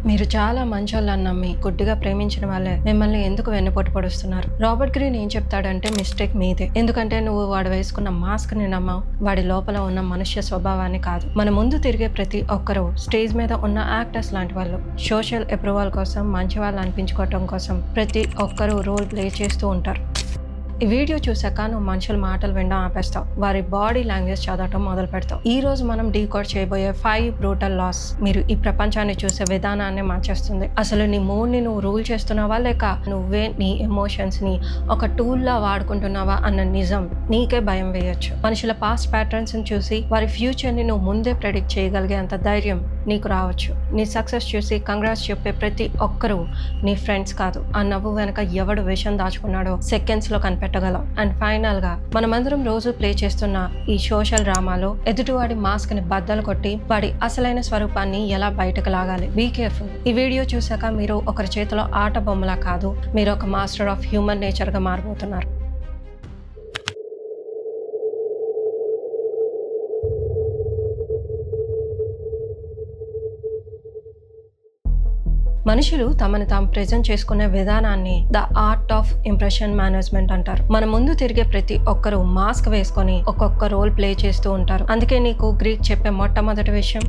మీరు చాలా మంచోళ్ళని నమ్మి గుడ్డిగా ప్రేమించిన వాళ్ళే మిమ్మల్ని ఎందుకు వెన్నుపోటు పొడుస్తున్నారు? రాబర్ట్ గ్రీన్ ఏం చెప్తాడంటే మిస్టేక్ మీదే. ఎందుకంటే నువ్వు వాడు వేసుకున్న మాస్క్ ని నమ్మావు, వాడి లోపల ఉన్న మనుష్య స్వభావాన్ని కాదు. మన ముందు తిరిగే ప్రతి ఒక్కరూ స్టేజ్ మీద ఉన్న యాక్టర్స్ లాంటి వాళ్ళు. సోషల్ అప్రూవల్ కోసం, మంచి వాళ్ళు అనిపించుకోవటం కోసం ప్రతి ఒక్కరూ రోల్ ప్లే చేస్తూ ఉంటారు. ఈ వీడియో చూసాక నువ్వు మనుషుల మాటలు వినడం ఆపేస్తావు, వారి బాడీ లాంగ్వేజ్ చదవటం మొదలు పెడతావు. ఈ రోజు మనం డీకోడ్ చేయబోయే 5 బ్రూటల్ లాస్ మీరు ఈ ప్రపంచాన్ని చూసే విధానాన్ని మార్చేస్తుంది. అసలు నీ మూడ్ ని నువ్వు రూల్ చేస్తున్నావా, లేక నువ్వే నీ ఎమోషన్స్ ని ఒక టూల్ లా వాడుకుంటున్నావా అన్న నిజం నీకే భయం వేయొచ్చు. మనుషుల పాస్ట్ ప్యాటర్న్స్ ని చూసి వారి ఫ్యూచర్ ని నువ్వు ముందే ప్రెడిక్ట్ చేయగలిగే అంత ధైర్యం నీకు రావచ్చు. నీ సక్సెస్ చూసి కంగ్రాట్స్ చెప్పే ప్రతి ఒక్కరూ నీ ఫ్రెండ్స్ కాదు. ఆ నవ్వు వెనక ఎవడు విషయం దాచుకున్నాడో సెకండ్స్ లో కనిపెట్టగలం. అండ్ ఫైనల్ గా మనమందరం రోజు ప్లే చేస్తున్న ఈ సోషల్ డ్రామాలో ఎదుటివాడి మాస్క్ ని బద్దలు కొట్టి వాడి అసలైన స్వరూపాన్ని ఎలా బయటకు లాగాలి. Be careful. ఈ వీడియో చూసాక మీరు ఒకరి చేతిలో ఆట బొమ్మలా కాదు, మీరు ఒక మాస్టర్ ఆఫ్ హ్యూమన్ నేచర్ గా మారిపోతున్నారు. మనుషులు తమను తాము ప్రెజెంట్ చేసుకునే విధానాన్ని the art of impression management అంటారు. మన ముందు తిరిగే ప్రతి ఒక్కరూ మాస్క్ వేసుకొని ఒక్కొక్క రోల్ ప్లే చేస్తూ ఉంటారు. అందుకే నీకు గ్రీక్ చెప్పే మొట్టమొదటి విషయం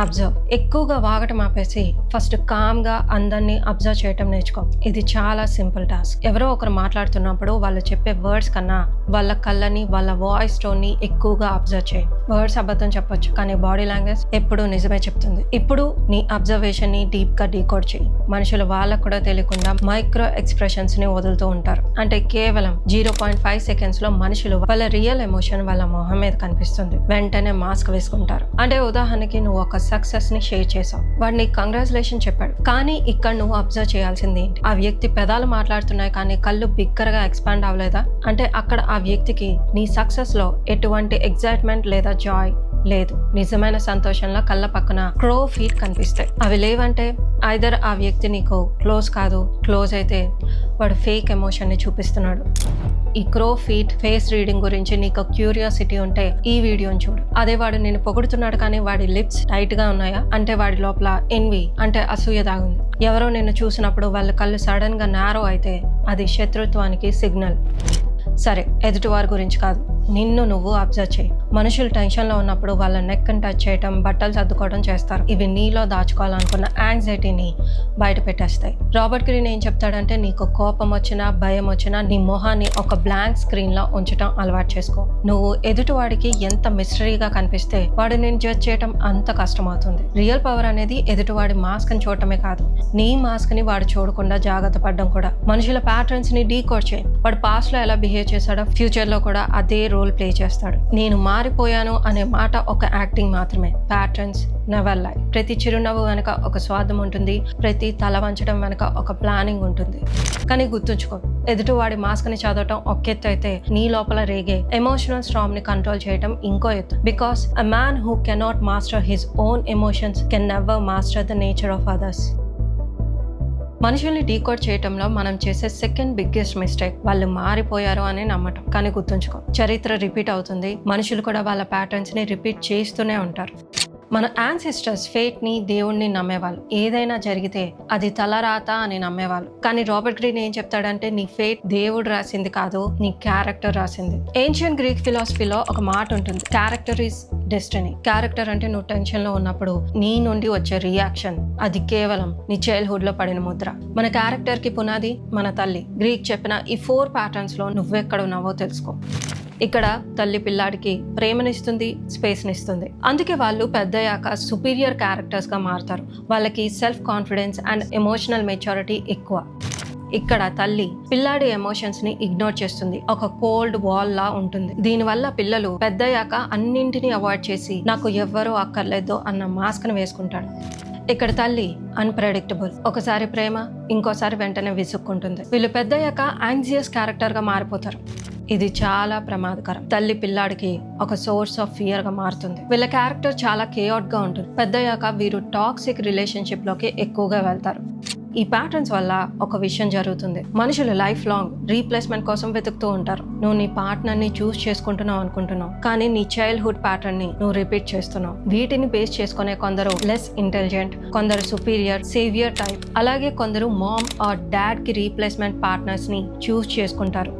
అబ్జర్వ్. ఎక్కువగా వాగటం ఆపేసి ఫస్ట్ కామ్ గా అందరినీ అబ్జర్వ్ చేయటం నేర్చుకో. ఇది చాలా సింపుల్ టాస్క్. ఎవరో ఒకరు మాట్లాడుతున్నప్పుడు వాళ్ళు చెప్పే వర్డ్స్ కన్నా వాళ్ళ కళ్ళని, వాళ్ళ వాయిస్ టోన్ ని ఎక్కువగా అబ్జర్వ్ చేయి. వర్డ్స్ అబద్ధం చెప్పొచ్చు, కానీ బాడీ లాంగ్వేజ్ ఎప్పుడు నిజమే చెప్తుంది. ఇప్పుడు నీ అబ్జర్వేషన్ ని డీప్ గా డీకోడ్ చేయి. మనుషులు వాళ్ళకు కూడా తెలియకుండా మైక్రో ఎక్స్ప్రెషన్స్ ని వదులుతూ ఉంటారు. అంటే కేవలం 0.5 సెకండ్స్ లో మనుషులు వాళ్ళ రియల్ ఎమోషన్ వాళ్ళ మొహం మీద కనిపిస్తుంది. వెంటనే మాస్క్ వేసుకుంటారు. అంటే ఉదాహరణకి నువ్వు ఒక సక్సెస్ ని షేర్ చేసావు, వాడిని కంగ్రాచులేషన్ చెప్పాడు, కానీ ఇక్కడ నువ్వు అబ్జర్వ్ చేయాల్సింది ఏంటి? ఆ వ్యక్తి పెదాలు మాట్లాడుతున్నాయి కానీ కళ్ళు బిగ్గరగా ఎక్స్పాండ్ అవ్వలేదా? అంటే అక్కడ ఆ వ్యక్తికి నీ సక్సెస్ లో ఎటువంటి ఎగ్జైట్మెంట్ లేదా జాయ్ లేదు. నిజమైన సంతోషంలో కళ్ళ పక్కన క్రో ఫీట్ కనిపిస్తాయి. అవి లేవంటే ఐదర్ ఆ వ్యక్తి నీకు క్లోజ్ కాదు, క్లోజ్ అయితే వాడు ఫేక్ ఎమోషన్ ని చూపిస్తున్నాడు. ఈ క్రో ఫీట్ ఫేస్ రీడింగ్ గురించి నీకు క్యూరియాసిటీ ఉంటే ఈ వీడియోని చూడు. అదే వాడు నేను పొగుడుతున్నాడు కానీ వాడి లిప్స్ టైట్ గా ఉన్నాయా అంటే వాడి లోపల ఎన్వి అంటే అసూయ దాగుంది. ఎవరో నిన్ను చూసినప్పుడు వాళ్ళ కళ్ళు సడన్ గా నారో అయితే అది శత్రుత్వానికి సిగ్నల్. సరే, ఎదుటివారి గురించి కాదు, నిన్ను నువ్వు అబ్జర్వ్ చేయి. మనుషులు టెన్షన్లో ఉన్నప్పుడు వాళ్ళ నెక్ని టచ్ చేయటం, బట్టలు సర్దుకోవడం చేస్తారు. ఇవి నీలో దాచుకోవాలనుకున్న యాంగ్జైటీని బయట పెట్టేస్తాయి. రాబర్ట్ గ్రీన్ ఏం చెప్తాడంటే నీకు కోపం వచ్చినా, భయం వచ్చినా నీ మొహాన్ని ఒక బ్లాంక్ స్క్రీన్ లో ఉంచడం అలవాటు చేసుకో. నువ్వు ఎదుటివాడికి ఎంత మిస్టరీగా కనిపిస్తే వాడు నేను జడ్జ్ చేయటం అంత కష్టమవుతుంది. రియల్ పవర్ అనేది ఎదుటివాడి మాస్క్ ని చూడటమే కాదు, నీ మాస్క్ ని వాడు చూడకుండా జాగ్రత్త పడడం కూడా. మనుషుల ప్యాటర్న్స్ ని డీకోడ్ చేయి. వాడు పాస్ట్ లో ఎలా బిహేవ్ చేశాడో ఫ్యూచర్ లో కూడా అదే రోల్ ప్లే చేస్తాడు. నేను మారిపోయాను అనే మాట ఒక యాక్టింగ్ మాత్రమే. ప్యాటర్న్స్ నెవర్ లై. ప్రతి చిరునవ్వు వెనక ఒక స్వార్థం ఉంటుంది, ప్రతి తల వంచడం వెనక ఒక ప్లానింగ్ ఉంటుంది. కానీ గుర్తుంచుకో, ఎదుటివాడి మాస్క్ ని చదవటం ఒక ఎత్తు అయితే నీ లోపల రేగే ఎమోషనల్ స్టార్మ్ ని కంట్రోల్ చేయటం ఇంకో ఎత్తు. Because a man who cannot master his own emotions can never master the nature of others. మనుషుల్ని డీకోడ్ చేయటంలో మనం చేసే సెకండ్ బిగ్గెస్ట్ మిస్టేక్ వాళ్ళు మారిపోయారు అని నమ్మటం. కానీ గుర్తుంచుకో, చరిత్ర రిపీట్ అవుతుంది, మనుషులు కూడా వాళ్ళ ప్యాటర్న్స్ ని రిపీట్ చేస్తూనే ఉంటారు. మన యాన్సిస్టర్స్ ఫేట్ ని, దేవుణ్ణి నమ్మేవాళ్ళు. ఏదైనా జరిగితే అది తలరాత అని నమ్మేవాళ్ళు. కానీ రాబర్ట్ గ్రీన్ ఏం చెప్తాడంటే నీ ఫేట్ దేవుడు రాసింది కాదు, నీ క్యారెక్టర్ రాసింది. ఏన్షియంట్ గ్రీక్ ఫిలాసఫీలో ఒక మాట ఉంటుంది, క్యారెక్టర్ ఈస్ డెస్టినీ. క్యారెక్టర్ అంటే నువ్వు టెన్షన్ లో ఉన్నప్పుడు నీ నుండి వచ్చే రియాక్షన్, అది కేవలం నీ చైల్డ్హుడ్ లో పడిన ముద్ర. మన క్యారెక్టర్ కి పునాది మన తల్లి. గ్రీక్ చెప్పిన ఈ 4 ప్యాటర్న్స్ లో నువ్వెక్కడ ఉన్నావో తెలుసుకో. ఇక్కడ తల్లి పిల్లాడికి ప్రేమనిస్తుంది, స్పేస్నిస్తుంది. అందుకే వాళ్ళు పెద్దయ్యాక సుపీరియర్ క్యారెక్టర్స్ గా మారుతారు. వాళ్ళకి self confidence and emotional maturity ఎక్కువ. ఇక్కడ తల్లి పిల్లాడి ఎమోషన్స్ ని ఇగ్నోర్ చేస్తుంది, ఒక కోల్డ్ వాల్ లా ఉంటుంది. దీనివల్ల పిల్లలు పెద్దయ్యాక అన్నింటినీ అవాయిడ్ చేసి నాకు ఎవ్వరూ అక్కర్లేదు అన్న మాస్క్ ని వేసుకుంటాడు. ఇక్కడ తల్లి అన్ప్రెడిక్టబుల్. ఒకసారి ప్రేమ, ఇంకోసారి వెంటనే విసుక్కుంటుంది. వీళ్ళు పెద్దయ్యాక యాంగ్జియస్ క్యారెక్టర్ గా మారిపోతారు. ఇది చాలా ప్రమాదకరం. తల్లి పిల్లాడికి ఒక సోర్స్ ఆఫ్ ఫియర్ గా మారుతుంది. వీళ్ళ క్యారెక్టర్ చాలా కేయాట్ గా ఉంటుంది. పెద్దయ్యాక వీరు టాక్సిక్ రిలేషన్షిప్ లోకి ఎక్కువగా వెళ్తారు. ఈ ప్యాటర్న్స్ వల్ల ఒక విషయం జరుగుతుంది. మనుషులు లైఫ్ లాంగ్ రీప్లేస్మెంట్ కోసం వెతుకుతూ ఉంటారు. నువ్వు నీ పార్ట్నర్ ని చూస్ చేసుకుంటున్నావు అనుకుంటున్నావు, కానీ నీ చైల్డ్హుడ్ ప్యాటర్న్ ని నువ్వు రిపీట్ చేస్తున్నావు. వీటిని బేస్ చేసుకునే కొందరు లెస్ ఇంటెలిజెంట్, కొందరు సుపీరియర్, సేవియర్ టైప్, అలాగే కొందరు మామ్ ఆర్ డాడ్ కి రీప్లేస్మెంట్ పార్ట్నర్స్ ని చూస్ చేసుకుంటారు.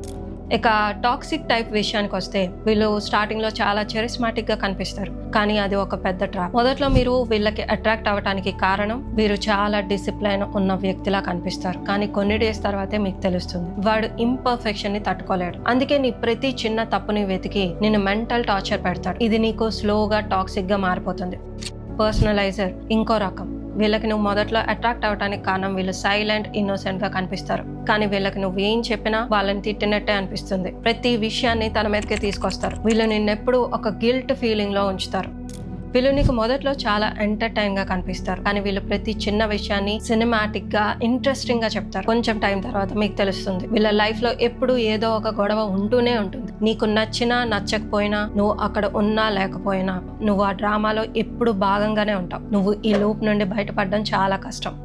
ఇక టాక్సిక్ టైప్ విషయానికి వస్తే వీళ్ళు స్టార్టింగ్ లో చాలా చెరిస్మాటిక్ గా కనిపిస్తారు, కానీ అది ఒక పెద్ద ట్రాప్. మొదట్లో మీరు వీళ్ళకి అట్రాక్ట్ అవ్వడానికి కారణం వీరు చాలా డిసిప్లైన్ ఉన్న వ్యక్తిలా కనిపిస్తారు, కానీ కొన్ని డేస్ తర్వాతే మీకు తెలుస్తుంది వాడు ఇంపర్ఫెక్షన్ ని తట్టుకోలేడు. అందుకే నీ ప్రతి చిన్న తప్పుని వెతికి నిన్ను మెంటల్ టార్చర్ పెడతాడు. ఇది నీకు స్లోగా టాక్సిక్ గా మారిపోతుంది. పర్సనలైజర్ ఇంకో రకం. వీళ్ళకి నువ్వు మొదట్లో అట్రాక్ట్ అవ్వడానికి కారణం వీళ్ళు సైలెంట్, ఇన్నోసెంట్ గా కనిపిస్తారు, కానీ వీళ్ళకి నువ్వు ఏం చెప్పినా వాళ్ళని తిట్టినట్టే అనిపిస్తుంది. ప్రతి విషయాన్ని తన మీదకే తీసుకొస్తారు. వీళ్ళు నిన్నెప్పుడు ఒక గిల్ట్ ఫీలింగ్ లో ఉంచుతారు. వీళ్ళు నీకు మొదట్లో చాలా ఎంటర్టైన్ గా కనిపిస్తారు, కానీ వీళ్ళు ప్రతి చిన్న విషయాన్ని సినిమాటిక్ గా, ఇంట్రెస్టింగ్ గా చెప్తారు. కొంచెం టైం తర్వాత మీకు తెలుస్తుంది వీళ్ళ లైఫ్ లో ఎప్పుడు ఏదో ఒక గొడవ ఉంటూనే ఉంటుంది. నీకు నచ్చినా నచ్చకపోయినా, నువ్వు అక్కడ ఉన్నా లేకపోయినా, నువ్వు ఆ డ్రామాలో ఎప్పుడు భాగంగానే ఉంటావు. నువ్వు ఈ లూప్ నుండి బయటపడడం చాలా కష్టం.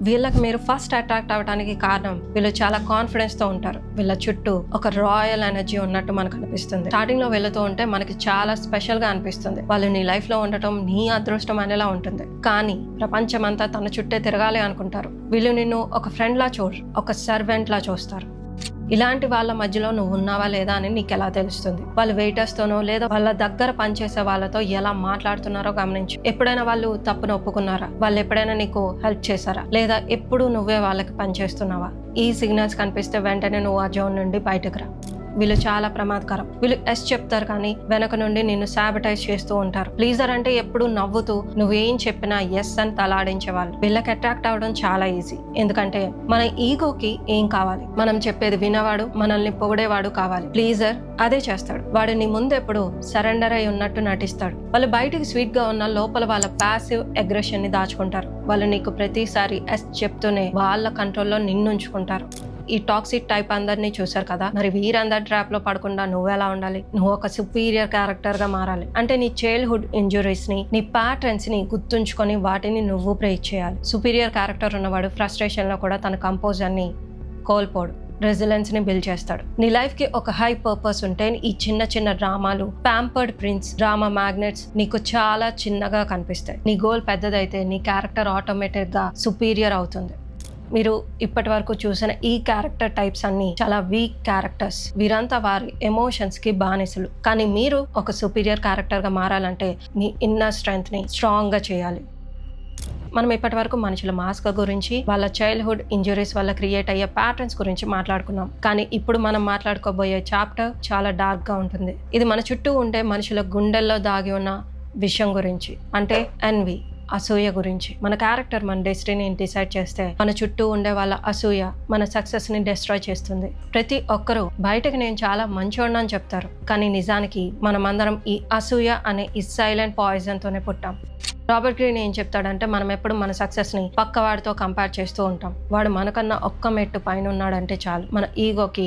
వీళ్ళకి మీరు ఫస్ట్ అట్రాక్ట్ అవ్వడానికి కారణం వీళ్ళు చాలా కాన్ఫిడెన్స్ తో ఉంటారు. వీళ్ళ చుట్టూ ఒక రాయల్ ఎనర్జీ ఉన్నట్టు మనకు అనిపిస్తుంది. స్టార్టింగ్ లో వెళ్తూ ఉంటే మనకి చాలా స్పెషల్ గా అనిపిస్తుంది. వాళ్ళు నీ లైఫ్ లో ఉండటం నీ అదృష్టం అనేలా ఉంటుంది, కానీ ప్రపంచం అంతా తన చుట్టే తిరగాలి అనుకుంటారు. వీళ్ళు నిన్ను ఒక ఫ్రెండ్ లా చూడరు, ఒక సర్వెంట్ లా చూస్తారు. ఇలాంటి వాళ్ళ మధ్యలో నువ్వు ఉన్నావా లేదా అని నీకు ఎలా తెలుస్తుంది? వాళ్ళు వెయిటర్స్ తోనో లేదా వాళ్ళ దగ్గర పనిచేసే వాళ్ళతో ఎలా మాట్లాడుతున్నారో గమనించు. ఎప్పుడైనా వాళ్ళు తప్పును ఒప్పుకున్నారా? వాళ్ళు ఎప్పుడైనా నీకు హెల్ప్ చేశారా? లేదా ఎప్పుడు నువ్వే వాళ్ళకి పనిచేస్తున్నావా? ఈ సిగ్నల్స్ కనిపిస్తే వెంటనే నువ్వు ఆ జోన్ నుండి బయటకు రా. వీళ్ళు చాలా ప్రమాదకరం. వీళ్ళు ఎస్ చెప్తారు, కానీ వెనక నుండి నిన్ను సాబటైజ్ చేస్తూ ఉంటారు. ప్లీజర్ అంటే ఎప్పుడు నవ్వుతూ నువ్వేం చెప్పినా ఎస్ అని తలాడించే వాళ్ళు. వీళ్ళకి అట్రాక్ట్ అవ్వడం చాలా ఈజీ, ఎందుకంటే మన ఈగోకి ఏం కావాలి? మనం చెప్పేది వినవాడు, మనల్ని పొగిడేవాడు కావాలి. ప్లీజర్ అదే చేస్తాడు. వాడు నీ ముందు ఎప్పుడు సరెండర్ అయి ఉన్నట్టు నటిస్తాడు. వాళ్ళు బయటికి స్వీట్ గా ఉన్న లోపల వాళ్ళ ప్యాసివ్ అగ్రెషన్ ని దాచుకుంటారు. వాళ్ళు నీకు ప్రతిసారి ఎస్ చెప్తూనే వాళ్ళ కంట్రోల్లో నిన్నుంచుకుంటారు. ఈ టాక్సిక్ టైప్ అందరినీ చూసారు కదా, మరి వీరందరి ట్రాప్ లో పడకుండా నువ్వెలా ఉండాలి? నువ్వు ఒక సుపీరియర్ క్యారెక్టర్ గా మారాలి. అంటే నీ చైల్డ్హుడ్ ఇంజురీస్ ని, నీ ప్యాటర్న్స్ ని గుర్తుంచుకొని వాటిని నువ్వు బ్రేక్ చేయాలి. సుపీరియర్ క్యారెక్టర్ ఉన్నవాడు ఫ్రస్ట్రేషన్ లో కూడా తన కంపోజర్ ని కోల్పోడు, రెసిలెన్స్ ని బిల్డ్ చేస్తాడు. నీ లైఫ్ కి ఒక హై పర్పస్ ఉంటే ఈ చిన్న చిన్న డ్రామాలు, ప్యాంపర్డ్ ప్రిన్స్, డ్రామా మ్యాగ్నెట్స్ నీకు చాలా చిన్నగా కనిపిస్తాయి. నీ గోల్ పెద్దదైతే నీ క్యారెక్టర్ ఆటోమేటిక్ గా సుపీరియర్ అవుతుంది. మీరు ఇప్పటి వరకు చూసిన ఈ క్యారెక్టర్ టైప్స్ అన్ని చాలా వీక్ క్యారెక్టర్స్. వీరంతా వారి ఎమోషన్స్ కి బానిసలు. కానీ మీరు ఒక సుపీరియర్ క్యారెక్టర్ గా మారాలంటే మీ ఇన్నర్ స్ట్రెంగ్త్ ని స్ట్రాంగ్ గా చేయాలి. మనం ఇప్పటి వరకు మనుషుల మాస్క్ గురించి, వాళ్ళ చైల్డ్హుడ్ ఇంజురీస్ వల్ల క్రియేట్ అయ్యే ప్యాటర్న్స్ గురించి మాట్లాడుకున్నాం. కానీ ఇప్పుడు మనం మాట్లాడుకోబోయే చాప్టర్ చాలా డార్క్ గా ఉంటుంది. ఇది మన చుట్టూ ఉండే మనుషుల గుండెల్లో దాగి ఉన్న విషయం గురించి, అంటే ఎన్వి, అసూయ గురించి. మన క్యారెక్టర్ మన డెస్టినీని డిసైడ్ చేస్తే మన చుట్టూ ఉండే వాళ్ళ అసూయ మన సక్సెస్ ని డిస్ట్రాయ్ చేస్తుంది. ప్రతి ఒక్కరూ బయటకు నేను చాలా మంచోడిని అని చెప్తారు, కానీ నిజానికి మనమందరం ఈ అసూయ అనే ఈ సైలెంట్ పాయిజన్ తోనే పుట్టాం. రాబర్ట్ గ్రీన్ ఏం చెప్తాడంటే, మనం ఎప్పుడు మన సక్సెస్ ని పక్కవాడితో కంపేర్ చేస్తూ ఉంటాం. వాడు మనకన్నా ఒక్క మెట్టు పైన ఉన్నాడంటే చాలు మన ఈగోకి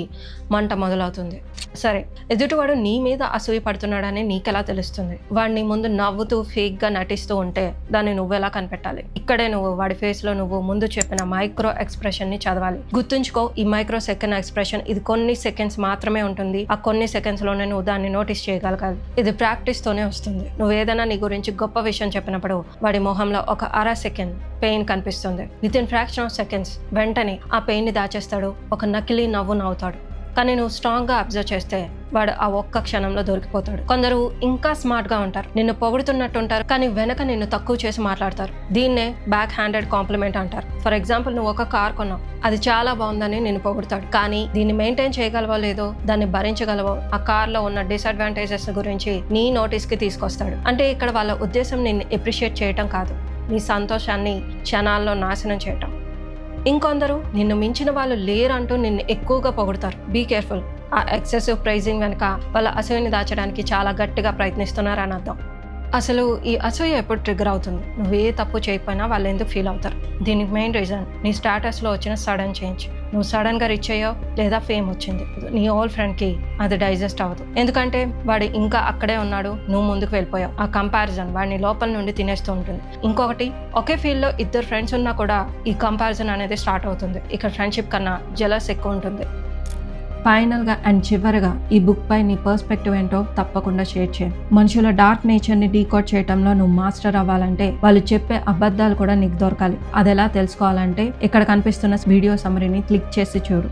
మంట మొదలవుతుంది. సరే, ఎదుటివాడు నీ మీద అసూయ పడుతున్నాడని నీకెలా తెలుస్తుంది? వాడిని ముందు నవ్వుతూ ఫేక్ గా నటిస్తూ ఉంటే దాన్ని నువ్వెలా కనిపెట్టాలి? ఇక్కడే నువ్వు వాడి ఫేస్ లో నువ్వు ముందు చెప్పిన మైక్రో ఎక్స్ప్రెషన్ ని చదవాలి. గుర్తుంచుకో, ఈ మైక్రో సెకండ్ ఎక్స్ప్రెషన్ ఇది కొన్ని సెకండ్స్ మాత్రమే ఉంటుంది. ఆ కొన్ని సెకండ్స్ లోనే నువ్వు దాన్ని నోటీస్ చేయగలగాలి. ఇది ప్రాక్టీస్ తోనే వస్తుంది. నువ్వు ఏదైనా నీ గురించి గొప్ప విషయం చెప్పినప్పుడు వాడి మొహంలో ఒక అర సెకండ్ పెయిన్ కనిపిస్తుంది. With in fraction of seconds వెంటనే ఆ పెయిన్ ని దాచేస్తాడు, ఒక నకిలీ నవ్వు నవ్వుతాడు. కానీ నువ్వు స్ట్రాంగ్ గా అబ్జర్వ్ చేస్తే వాడు ఆ ఒక్క క్షణంలో దొరికిపోతాడు. కొందరు ఇంకా స్మార్ట్ గా ఉంటారు, నిన్ను పొగుడుతున్నట్టు ఉంటారు, కానీ వెనక నిన్ను తక్కువ చేసి మాట్లాడతారు. దీన్నే బ్యాక్ హ్యాండెడ్ కాంప్లిమెంట్ అంటారు. ఫర్ ఎగ్జాంపుల్, నువ్వు ఒక కార్ కొన్నావు, అది చాలా బాగుందని నిన్ను పొగుడుతాడు, కానీ దీన్ని మెయింటైన్ చేయగలవో లేదో, దాన్ని భరించగలవో, ఆ కార్ లో ఉన్న డిసడ్వాంటేజెస్ గురించి నీ నోటీస్ కి తీసుకొస్తాడు. అంటే ఇక్కడ వాళ్ళ ఉద్దేశం నిన్ను ఎప్రిషియేట్ చేయటం కాదు, నీ సంతోషాన్ని క్షణాల్లో నాశనం చేయటం. ఇంకొందరు నిన్ను మించిన వాళ్ళు లేరంటూ నిన్ను ఎక్కువగా పొగుడుతారు. Be careful. ఆ ఎక్సెసివ్ ప్రైజింగ్ వెనుక వాళ్ళ అసూయని దాచడానికి చాలా గట్టిగా ప్రయత్నిస్తున్నారని అర్థం. అసలు ఈ అసూయ ఎప్పుడు ట్రిగర్ అవుతుంది? నువ్వు ఏ తప్పు చేయకపోయినా వాళ్ళు ఎందుకు ఫీల్ అవుతారు? దీనికి మెయిన్ రీజన్ నీ స్టేటస్లో వచ్చిన సడన్ చేంజ్. నువ్వు సడన్గా రిచ్ అయ్యావు లేదా ఫేమ్ వచ్చింది, నీ ఓల్డ్ ఫ్రెండ్కి అది డైజెస్ట్ అవ్వదు. ఎందుకంటే వాడు ఇంకా అక్కడే ఉన్నాడు, నువ్వు ముందుకు వెళ్ళిపోయావు. ఆ కంపారిజన్ వాడిని లోపల నుండి తినేస్తూ ఉంటుంది. ఇంకొకటి, ఒకే ఫీల్డ్లో ఇద్దరు ఫ్రెండ్స్ ఉన్నా కూడా ఈ కంపారిజన్ అనేది స్టార్ట్ అవుతుంది. ఇక్కడ ఫ్రెండ్షిప్ కన్నా జెలస్ ఎక్కువ ఉంటుంది. ఫైనల్గా అండ్ చివరిగా ఈ బుక్ పై నీ పర్స్పెక్టివ్ ఏంటో తప్పకుండా షేర్ చేయి. మనుషుల డార్క్ నేచర్ని డీకోడ్ చేయడంలో నువ్వు మాస్టర్ అవ్వాలంటే వాళ్ళు చెప్పే అబద్ధాలు కూడా నీకు దొరకాలి. అది ఎలా తెలుసుకోవాలంటే ఇక్కడ కనిపిస్తున్న వీడియో సమ్మరీని క్లిక్ చేసి చూడు.